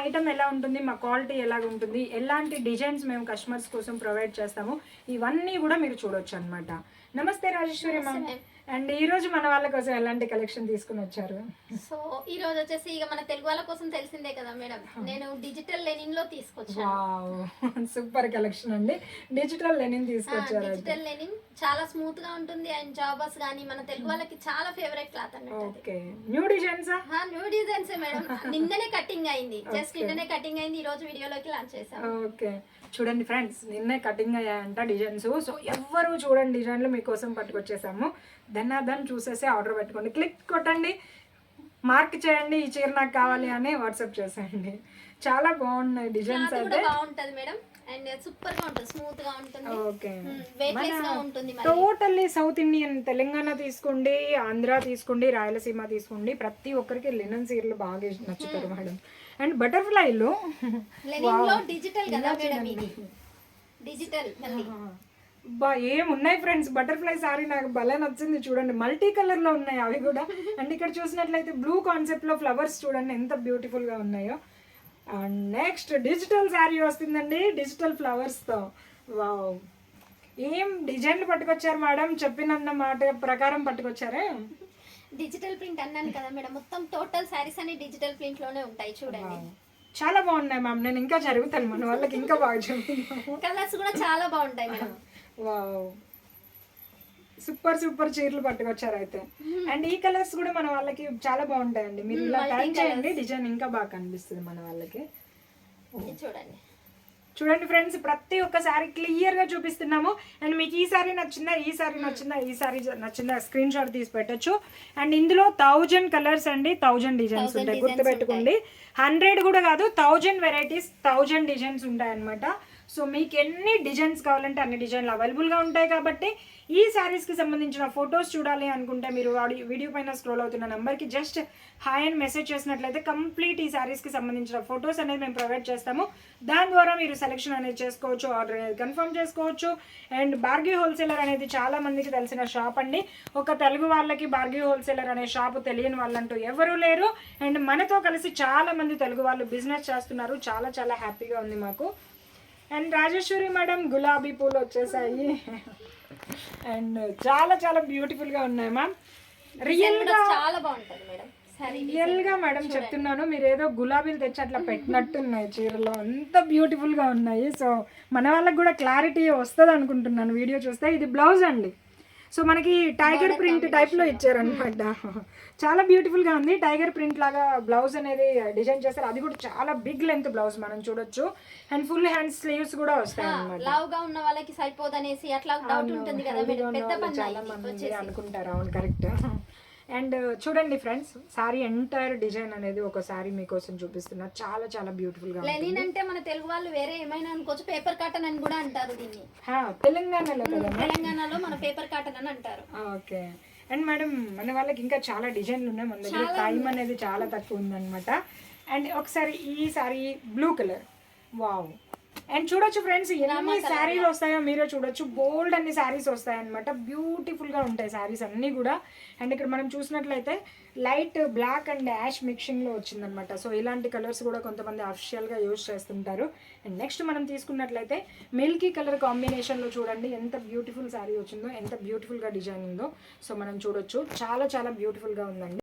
Item ఎలా ఉంటుంది, మా క్వాలిటీ ఎలాగ ఉంటుంది, ఎలాంటి డిజైన్స్ మేము కస్టమర్స్ కోసం ప్రొవైడ్ చేస్తాము, ఇవన్నీ కూడా మీరు చూడొచ్చు అనమాట. నమస్తే రాజేశ్వరి మ్యామ్. అండ్ ఈ రోజు మన వాళ్ళ కోసం ఎలాంటి కలెక్షన్ తీసుకుని వచ్చారు? సో ఈ రోజు వచ్చేసి ఇక మన తెలుగు వాళ్ళ కోసం తెలిసిందే కదా మేడం, నేను డిజిటల్ లెనిన్ లో తీసుకొచ్చాను. సూపర్ కలెక్షన్ అండి, డిజిటల్ లెనిన్ తీసుకొచ్చారు. డిజిటల్ లెనిన్ చాలా స్మూత్ గా ఉంటుంది అండ్ జాబర్స్ గానీ మన తెలుగు వాళ్ళకి చాలా ఫేవరెట్ క్లాత్ అన్నమాట. Okay, new designs new designs madam. నిన్ననే కటింగ్ అయింది, జస్ట్ నిన్ననే కటింగ్ అయింది, ఈ రోజు వీడియోలోకి లాంచ్ చేసాం. ఓకే, చూడండి ఫ్రెండ్స్, నిన్నే కటింగ్ అయ్యాయంట డిజైన్స్. సో ఎవరు చూడండి డిజైన్లు మీకోసం పట్టుకొచ్చేసాము. దాన్ని చూసేసి ఆర్డర్ పెట్టుకోండి, క్లిక్ కొట్టండి, మార్క్ చేయండి, ఈ చీర నాకు కావాలి అని వాట్సాప్ చేసేయండి. చాలా బాగున్నాయి డిజైన్స్ అయితే. బాగుంటది మేడం అండ్ సూపర్ గా ఉంటుంది, స్మూత్ గా ఉంటుంది. ఓకే, వెయిట్లెస్ గా ఉంటుంది. టోటల్లీ సౌత్ ఇండియన్, తెలంగాణ తీసుకోండి, ఆంధ్ర తీసుకోండి, రాయలసీమ తీసుకోండి, ప్రతి ఒక్కరికి లినన్ చీరలు బాగా నచ్చుతారు మేడం. అండ్ బటర్ఫ్లైలో డిజిటల్ కదా మేడం, ఇది డిజిటల్ మళ్ళీ ఏమున్నాయి ఫ్రెండ్స్. బటర్ఫ్లై సారీ నాకు భలే నచ్చింది, చూడండి మల్టీ కలర్ లో ఉన్నాయి అవి కూడా. అండ్ ఇక్కడ చూసినట్లయితే బ్లూ కాన్సెప్ట్ లో ఫ్లవర్స్ చూడండి ఎంత బ్యూటిఫుల్ గా ఉన్నాయో. అండ్ నెక్స్ట్ డిజిటల్ శారీ వస్తుందండి, డిజిటల్ ఫ్లవర్స్ తో. వావ్, ఏం డిజైన్లు పట్టుకొచ్చారు మేడం, చెప్పిన మాట ప్రకారం పట్టుకొచ్చారే. డిజిటల్ ప్రింట్ అన్నాను కదా మేడం, మొత్తం టోటల్ శారీస్ అన్ని డిజిటల్ ప్రింట్ లోనే ఉంటాయి చూడండి. చాలా బాగున్నాయి మ్యామ్, నేను ఇంకా జరుగుతాను మన వాళ్ళకి ఇంకా బాగా చెప్తున్నాను. కలర్స్ కూడా చాలా బాగుంటాయి మేడం. వావ్, సూపర్ సూపర్ చీరలు పట్టుకొచ్చారు అయితే. అండ్ ఈ కలర్స్ కూడా మన వాళ్ళకి చాలా బాగుంటాయండి, మీరు ఇలా ట్రై చేయండి, డిజైన్ ఇంకా బాగా కనిపిస్తుంది మన వాళ్ళకి. చూడండి చూడండి ఫ్రెండ్స్, ప్రతి ఒక్క సారీ క్లియర్ గా చూపిస్తున్నాము. అండ్ మీకు ఈ సారీ నచ్చిందా, ఈ సారీ నచ్చిందా, ఈ సారీ నచ్చిందా స్క్రీన్ షాట్ తీసి పెట్టచ్చు. అండ్ ఇందులో 1000 కలర్స్ అండి, 1000 డిజైన్స్ ఉంటాయి, గుర్తుపెట్టుకోండి. 100 కూడా కాదు, 1000 వెరైటీస్, 1000 డిజైన్స్ ఉంటాయి అనమాట. సో మీకు ఎన్ని డిజైన్స్ కావాలంటే అన్ని డిజైన్లు అవైలబుల్గా ఉంటాయి. కాబట్టి ఈ శారీస్కి సంబంధించిన ఫొటోస్ చూడాలి అనుకుంటే మీరు వీడియో పైన స్క్రోల్ అవుతున్న నెంబర్కి జస్ట్ హాయ్ అని మెసేజ్ చేసినట్లయితే కంప్లీట్ ఈ శారీస్కి సంబంధించిన ఫొటోస్ అనేది మేము ప్రొవైడ్ చేస్తాము. దాని ద్వారా మీరు సెలెక్షన్ అనేది చేసుకోవచ్చు, ఆర్డర్ అనేది కన్ఫర్మ్ చేసుకోవచ్చు. అండ్ భార్గవి హోల్సేలర్ అనేది చాలా మందికి తెలిసిన షాప్ అండి. ఒక తెలుగు వాళ్ళకి భార్గవి హోల్సేలర్ అనే షాప్ తెలియని వాళ్ళంటూ ఎవరూ లేరు. అండ్ మనతో కలిసి చాలా మంది తెలుగు వాళ్ళు బిజినెస్ చేస్తున్నారు, చాలా చాలా హ్యాపీగా ఉంది మాకు. అండ్ రాజేశ్వరి మేడం గులాబీ పూలు వచ్చేసాయి అండ్ చాలా చాలా బ్యూటిఫుల్ గా ఉన్నాయి మ్యామ్. రియల్ గా చాలా బాగుంటుంది మేడం, రియల్ గా మేడం చెప్తున్నాను, మీరు ఏదో గులాబీలు తెచ్చి అట్లా పెట్టినట్టున్నాయి చీరలో, అంత బ్యూటిఫుల్ గా ఉన్నాయి. సో మన వాళ్ళకి కూడా క్లారిటీ వస్తుంది అనుకుంటున్నాను వీడియో చూస్తే. ఇది బ్లౌజ్ అండి, సో మనకి టైగర్ ప్రింట్ టైప్లో ఇచ్చారనమాట. చాలా బ్యూటిఫుల్గా ఉంది, టైగర్ ప్రింట్ లాగా బ్లౌజ్ అనేది డిజైన్ చేస్తారు. అది కూడా చాలా బిగ్ లెంత్ బ్లౌజ్ మనం చూడొచ్చు. అండ్ ఫుల్ హ్యాండ్ స్లీవ్స్ కూడా వస్తాయి అన్నమాట. లావుగా ఉన్న వాళ్ళకి సరిపోదనేసి అట్లా డౌట్ ఉంటుంది కదా మేడం, చాలా మంది అనుకుంటారు. అవును, కరెక్ట్. అండ్ చూడండి ఫ్రెండ్స్, సారీ ఎంటైర్ డిజైన్ అనేది ఒక సారీ మీకోసం చూపిస్తున్నా, చాలా చాలా బ్యూటిఫుల్ గా. లెనిన్ అంటే మన తెలుగు వాళ్ళు వేరే ఏమైనా అనుకోవచ్చు, పేపర్ కాటన్ అని కూడా అంటారు దీన్ని. తెలంగాణలో కదా, తెలంగాణలో మన పేపర్ కాటన్ అని అంటారు. ఓకే. అండ్ మేడం మన వాళ్ళకి ఇంకా చాలా డిజైన్లు ఉన్నాయి, మన దగ్గర టైం అనేది చాలా తక్కువ ఉందన్నమాట. అండ్ ఒకసారి ఈ sorry blue colour, wow. And చూడొచ్చు ఫ్రెండ్స్, ఎన్ని శారీలు వస్తాయో మీరే చూడొచ్చు, బోల్డ్ అన్ని శారీస్ వస్తాయన్నమాట. బ్యూటిఫుల్గా ఉంటాయి శారీస్ అన్నీ కూడా. అండ్ ఇక్కడ మనం చూసినట్లయితే లైట్ బ్లాక్ అండ్ యాష్ మిక్సింగ్లో వచ్చిందనమాట. సో ఇలాంటి కలర్స్ కూడా కొంతమంది అఫిషియల్గా యూజ్ చేస్తుంటారు. అండ్ నెక్స్ట్ మనం తీసుకున్నట్లయితే మిల్కీ కలర్ కాంబినేషన్లో చూడండి ఎంత బ్యూటిఫుల్ శారీ వచ్చిందో, ఎంత బ్యూటిఫుల్గా డిజైన్ ఉందో. సో మనం చూడొచ్చు, చాలా చాలా బ్యూటిఫుల్గా ఉందండి.